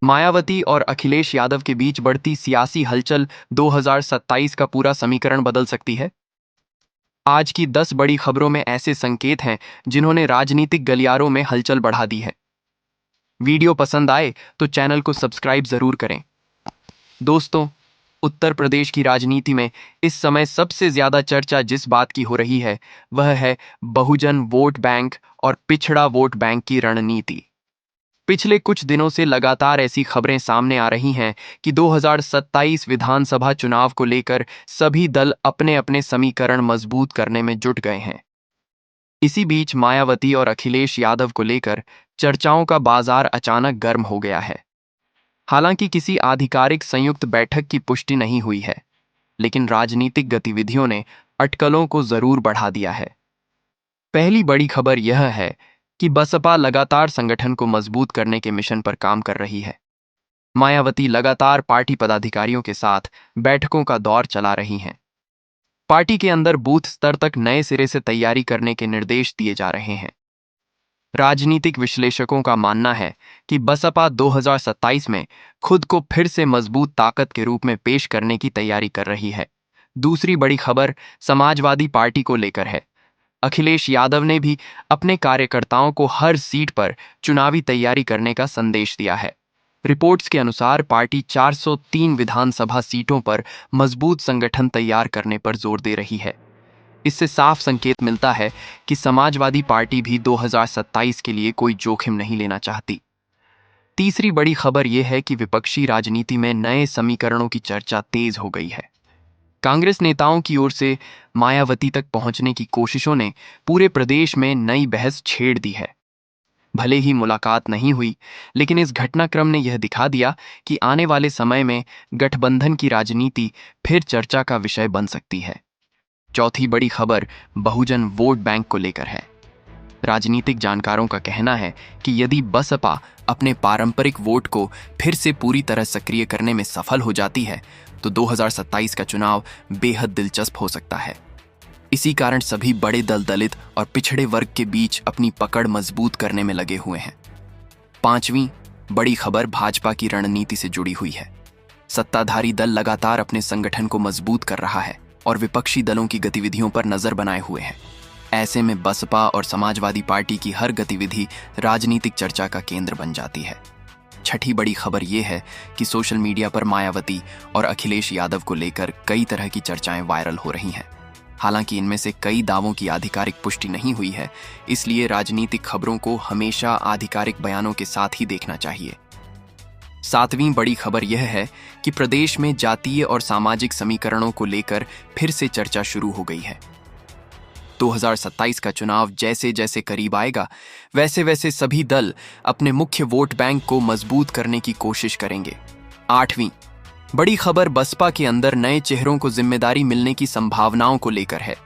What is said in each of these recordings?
मायावती और अखिलेश यादव के बीच बढ़ती सियासी हलचल 2027 का पूरा समीकरण बदल सकती है। आज की 10 बड़ी खबरों में ऐसे संकेत हैं जिन्होंने राजनीतिक गलियारों में हलचल बढ़ा दी है। वीडियो पसंद आए तो चैनल को सब्सक्राइब जरूर करें। दोस्तों, उत्तर प्रदेश की राजनीति में इस समय सबसे ज्यादा चर्चा जिस बात की हो रही है वह है बहुजन वोट बैंक और पिछड़ा वोट बैंक की रणनीति। पिछले कुछ दिनों से लगातार ऐसी खबरें सामने आ रही हैं कि 2027 विधानसभा चुनाव को लेकर सभी दल अपने अपने समीकरण मजबूत करने में जुट गए हैं। इसी बीच मायावती और अखिलेश यादव को लेकर चर्चाओं का बाजार अचानक गर्म हो गया है। हालांकि किसी आधिकारिक संयुक्त बैठक की पुष्टि नहीं हुई है, लेकिन राजनीतिक गतिविधियों ने अटकलों को जरूर बढ़ा दिया है। पहली बड़ी खबर यह है कि बसपा लगातार संगठन को मजबूत करने के मिशन पर काम कर रही है। मायावती लगातार पार्टी पदाधिकारियों के साथ बैठकों का दौर चला रही हैं। पार्टी के अंदर बूथ स्तर तक नए सिरे से तैयारी करने के निर्देश दिए जा रहे हैं। राजनीतिक विश्लेषकों का मानना है कि बसपा 2027 में खुद को फिर से मजबूत ताकत के रूप में पेश करने की तैयारी कर रही है। दूसरी बड़ी खबर समाजवादी पार्टी को लेकर है। अखिलेश यादव ने भी अपने कार्यकर्ताओं को हर सीट पर चुनावी तैयारी करने का संदेश दिया है। रिपोर्ट्स के अनुसार पार्टी 403 विधानसभा सीटों पर मजबूत संगठन तैयार करने पर जोर दे रही है। इससे साफ संकेत मिलता है कि समाजवादी पार्टी भी 2027 के लिए कोई जोखिम नहीं लेना चाहती। तीसरी बड़ी खबर यह है कि विपक्षी राजनीति में नए समीकरणों की चर्चा तेज हो गई है। कांग्रेस नेताओं की ओर से मायावती तक पहुंचने की कोशिशों ने पूरे प्रदेश में नई बहस छेड़ दी है। भले ही मुलाकात नहीं हुई, लेकिन इस घटनाक्रम ने यह दिखा दिया कि आने वाले समय में गठबंधन की राजनीति फिर चर्चा का विषय बन सकती है। चौथी बड़ी खबर बहुजन वोट बैंक को लेकर है। राजनीतिक जानकारों का कहना है कि यदि बसपा अपने पारंपरिक वोट को फिर से पूरी तरह सक्रिय करने में सफल हो जाती है तो 2027 का चुनाव बेहद दिलचस्प हो सकता है। इसी कारण सभी बड़े दल दलित और पिछड़े वर्ग के बीच अपनी पकड़ मजबूत करने में लगे हुए हैं। पांचवीं बड़ी खबर भाजपा की रणनीति से जुड़ी हुई है। सत्ताधारी दल लगातार अपने संगठन को मजबूत कर रहा है और विपक्षी दलों की गतिविधियों पर नजर बनाए हुए हैं। ऐसे में बसपा और समाजवादी पार्टी की हर गतिविधि राजनीतिक चर्चा का केंद्र बन जाती है। छठी बड़ी खबर यह है कि सोशल मीडिया पर मायावती और अखिलेश यादव को लेकर कई तरह की चर्चाएं वायरल हो रही हैं। हालांकि इनमें से कई दावों की आधिकारिक पुष्टि नहीं हुई है, इसलिए राजनीतिक खबरों को हमेशा आधिकारिक बयानों के साथ ही देखना चाहिए। सातवीं बड़ी खबर यह है कि प्रदेश में जातीय और सामाजिक समीकरणों को लेकर फिर से चर्चा शुरू हो गई है। 2027 का चुनाव जैसे जैसे करीब आएगा, वैसे वैसे सभी दल अपने मुख्य वोट बैंक को मजबूत करने की कोशिश करेंगे। आठवीं बड़ी खबर बसपा के अंदर नए चेहरों को जिम्मेदारी मिलने की संभावनाओं को लेकर है।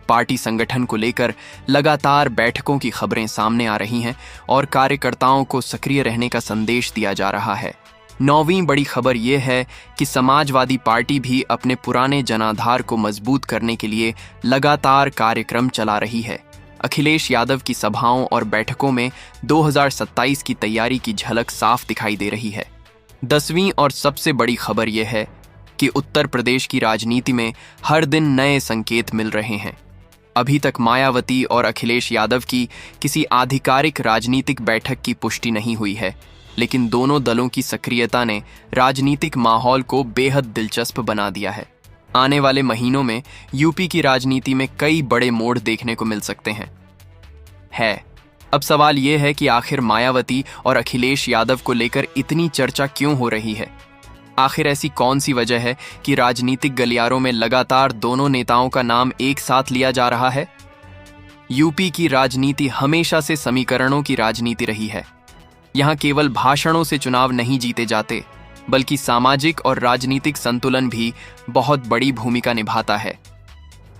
पार्टी संगठन को लेकर लगातार बैठकों की खबरें सामने आ रही हैं और कार्यकर्ताओं को सक्रिय रहने का संदेश दिया जा रहा है। नौवीं बड़ी खबर यह है कि समाजवादी पार्टी भी अपने पुराने जनाधार को मजबूत करने के लिए लगातार कार्यक्रम चला रही है। अखिलेश यादव की सभाओं और बैठकों में 2027 की तैयारी की झलक साफ दिखाई दे रही है। 10वीं और सबसे बड़ी खबर यह है कि उत्तर प्रदेश की राजनीति में हर दिन नए संकेत मिल रहे हैं। अभी तक मायावती और अखिलेश यादव की किसी आधिकारिक राजनीतिक बैठक की पुष्टि नहीं हुई है, लेकिन दोनों दलों की सक्रियता ने राजनीतिक माहौल को बेहद दिलचस्प बना दिया है। आने वाले महीनों में यूपी की राजनीति में कई बड़े मोड़ देखने को मिल सकते हैं। अब सवाल यह है कि आखिर मायावती और अखिलेश यादव को लेकर इतनी चर्चा क्यों हो रही है? आखिर ऐसी कौन सी वजह है कि राजनीतिक गलियारों में लगातार दोनों नेताओं का नाम एक साथ लिया जा रहा है? यूपी की राजनीति हमेशा से समीकरणों की राजनीति रही है। यहाँ केवल भाषणों से चुनाव नहीं जीते जाते, बल्कि सामाजिक और राजनीतिक संतुलन भी बहुत बड़ी भूमिका निभाता है।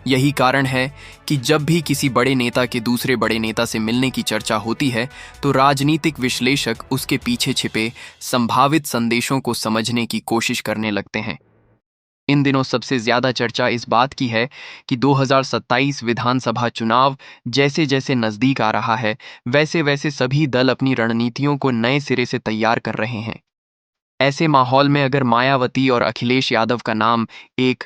यही कारण है कि जब भी किसी बड़े नेता के दूसरे बड़े नेता से मिलने की चर्चा होती है तो राजनीतिक विश्लेषक उसके पीछे छिपे संभावित संदेशों को समझने की कोशिश करने लगते हैं। इन दिनों सबसे ज्यादा चर्चा इस बात की है कि 2027 विधानसभा चुनाव जैसे जैसे नजदीक आ रहा है, वैसे वैसे सभी दल अपनी रणनीतियों को नए सिरे से तैयार कर रहे हैं। ऐसे माहौल में अगर मायावती और अखिलेश यादव का नाम एक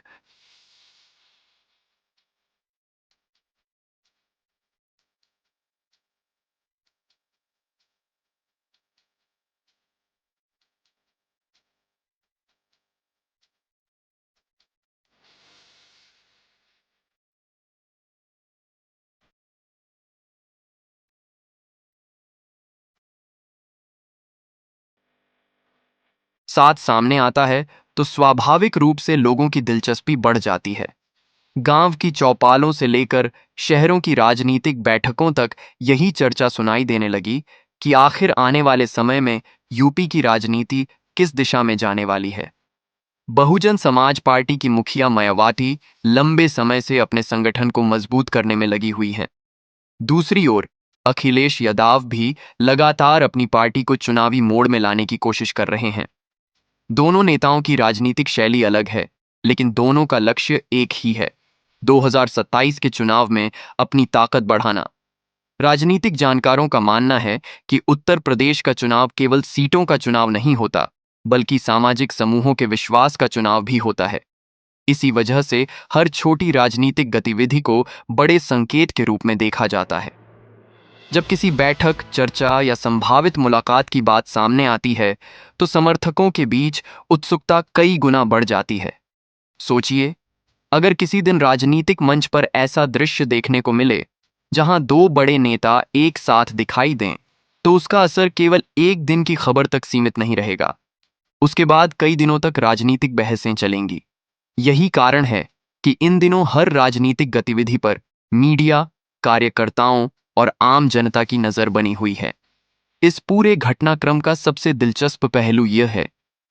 साथ सामने आता है तो स्वाभाविक रूप से लोगों की दिलचस्पी बढ़ जाती है। गांव की चौपालों से लेकर शहरों की राजनीतिक बैठकों तक यही चर्चा सुनाई देने लगी कि आखिर आने वाले समय में यूपी की राजनीति किस दिशा में जाने वाली है। बहुजन समाज पार्टी की मुखिया मायावती लंबे समय से अपने संगठन को मजबूत करने में लगी हुई हैं। दूसरी ओर अखिलेश यादव भी लगातार अपनी पार्टी को चुनावी मोड़ में लाने की कोशिश कर रहे हैं। दोनों नेताओं की राजनीतिक शैली अलग है, लेकिन दोनों का लक्ष्य एक ही है, 2027 के चुनाव में अपनी ताकत बढ़ाना। राजनीतिक जानकारों का मानना है कि उत्तर प्रदेश का चुनाव केवल सीटों का चुनाव नहीं होता, बल्कि सामाजिक समूहों के विश्वास का चुनाव भी होता है। इसी वजह से हर छोटी राजनीतिक गतिविधि को बड़े संकेत के रूप में देखा जाता है। जब किसी बैठक, चर्चा या संभावित मुलाकात की बात सामने आती है, तो समर्थकों के बीच उत्सुकता कई गुना बढ़ जाती है। सोचिए, अगर किसी दिन राजनीतिक मंच पर ऐसा दृश्य देखने को मिले, जहां दो बड़े नेता एक साथ दिखाई दें, तो उसका असर केवल एक दिन की खबर तक सीमित नहीं रहेगा। उसके बाद कई दिनों तक राजनीतिक बहसें चलेंगी। यही कारण है कि इन दिनों हर राजनीतिक गतिविधि पर मीडिया, कार्यकर्ताओं और आम जनता की नजर बनी हुई है। इस पूरे घटनाक्रम का सबसे दिलचस्प पहलू यह है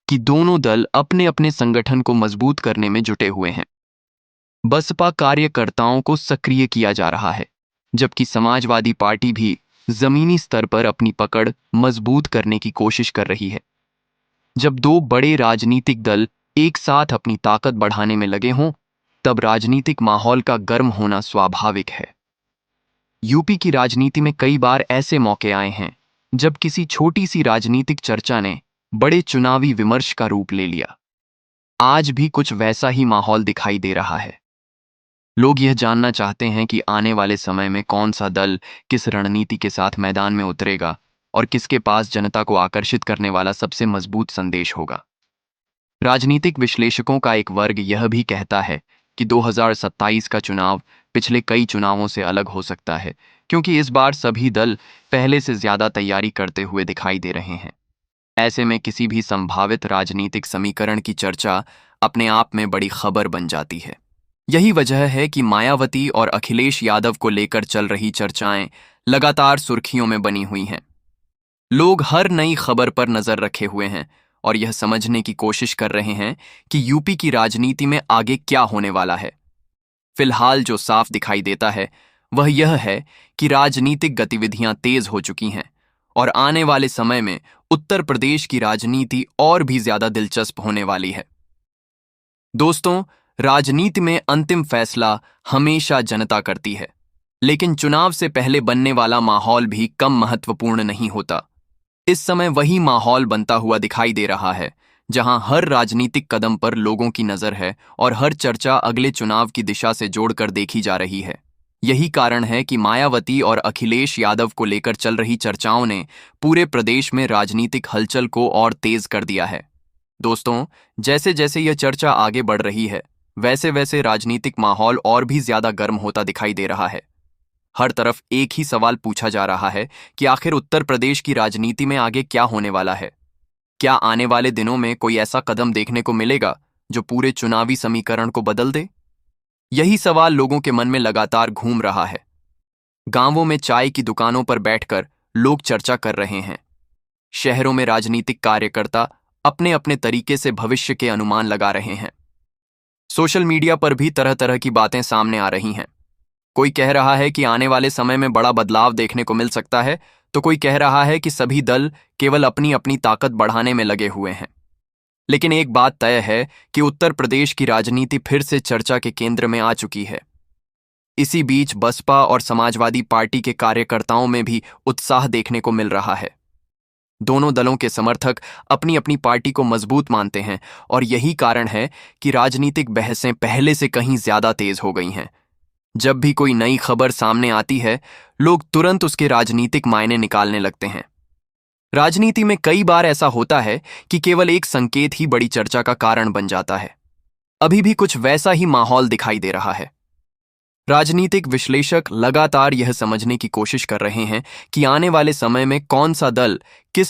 कि दोनों दल अपने अपने संगठन को मजबूत करने में जुटे हुए हैं। बसपा कार्यकर्ताओं को सक्रिय किया जा रहा है, जबकि समाजवादी पार्टी भी जमीनी स्तर पर अपनी पकड़ मजबूत करने की कोशिश कर रही है। जब दो बड़े राजनीतिक दल एक साथ अपनी ताकत बढ़ाने में लगे हों, तब राजनीतिक माहौल का गर्म होना स्वाभाविक है। यूपी की राजनीति में कई बार ऐसे मौके आए हैं जब किसी छोटी सी राजनीतिक चर्चा ने बड़े चुनावी विमर्श का रूप ले लिया। आज भी कुछ वैसा ही माहौल दिखाई दे रहा है। लोग यह जानना चाहते हैं कि आने वाले समय में कौन सा दल किस रणनीति के साथ मैदान में उतरेगा और किसके पास जनता को आकर्षित करने वाला सबसे मजबूत संदेश होगा। राजनीतिक विश्लेषकों का एक वर्ग यह भी कहता है कि 2027 का चुनाव पिछले कई चुनावों से अलग हो सकता है, क्योंकि इस बार सभी दल पहले से ज्यादा तैयारी करते हुए दिखाई दे रहे हैं। ऐसे में किसी भी संभावित राजनीतिक समीकरण की चर्चा अपने आप में बड़ी खबर बन जाती है। यही वजह है कि मायावती और अखिलेश यादव को लेकर चल रही चर्चाएं लगातार सुर्खियों में बनी हुई हैं। लोग हर नई खबर पर नजर रखे हुए हैं और यह समझने की कोशिश कर रहे हैं कि यूपी की राजनीति में आगे क्या होने वाला है। फिलहाल जो साफ दिखाई देता है वह यह है कि राजनीतिक गतिविधियां तेज हो चुकी हैं और आने वाले समय में उत्तर प्रदेश की राजनीति और भी ज्यादा दिलचस्प होने वाली है। दोस्तों, राजनीति में अंतिम फैसला हमेशा जनता करती है, लेकिन चुनाव से पहले बनने वाला माहौल भी कम महत्वपूर्ण नहीं होता। इस समय वही माहौल बनता हुआ दिखाई दे रहा है जहां हर राजनीतिक कदम पर लोगों की नजर है और हर चर्चा अगले चुनाव की दिशा से जोड़कर देखी जा रही है। यही कारण है कि मायावती और अखिलेश यादव को लेकर चल रही चर्चाओं ने पूरे प्रदेश में राजनीतिक हलचल को और तेज कर दिया है। दोस्तों, जैसे जैसे यह चर्चा आगे बढ़ रही है, वैसे वैसे राजनीतिक माहौल और भी ज्यादा गर्म होता दिखाई दे रहा है। हर तरफ एक ही सवाल पूछा जा रहा है कि आखिर उत्तर प्रदेश की राजनीति में आगे क्या होने वाला है। क्या आने वाले दिनों में कोई ऐसा कदम देखने को मिलेगा जो पूरे चुनावी समीकरण को बदल दे? यही सवाल लोगों के मन में लगातार घूम रहा है। गांवों में चाय की दुकानों पर बैठकर लोग चर्चा कर रहे हैं। शहरों में राजनीतिक कार्यकर्ता अपने अपने तरीके से भविष्य के अनुमान लगा रहे हैं। सोशल मीडिया पर भी तरह तरह की बातें सामने आ रही हैं। कोई कह रहा है कि आने वाले समय में बड़ा बदलाव देखने को मिल सकता है, तो कोई कह रहा है कि सभी दल केवल अपनी अपनी ताकत बढ़ाने में लगे हुए हैं। लेकिन एक बात तय है कि उत्तर प्रदेश की राजनीति फिर से चर्चा के केंद्र में आ चुकी है। इसी बीच बसपा और समाजवादी पार्टी के कार्यकर्ताओं में भी उत्साह देखने को मिल रहा है। दोनों दलों के समर्थक अपनी अपनी पार्टी को मजबूत मानते हैं और यही कारण है कि राजनीतिक बहसें पहले से कहीं ज्यादा तेज हो गई हैं। जब भी कोई नई खबर सामने आती है, लोग तुरंत उसके राजनीतिक मायने निकालने लगते हैं। राजनीति में कई बार ऐसा होता है कि केवल एक संकेत ही बड़ी चर्चा का कारण बन जाता है। अभी भी कुछ वैसा ही माहौल दिखाई दे रहा है। राजनीतिक विश्लेषक लगातार यह समझने की कोशिश कर रहे हैं कि आने वाले समय में कौन सा दल किस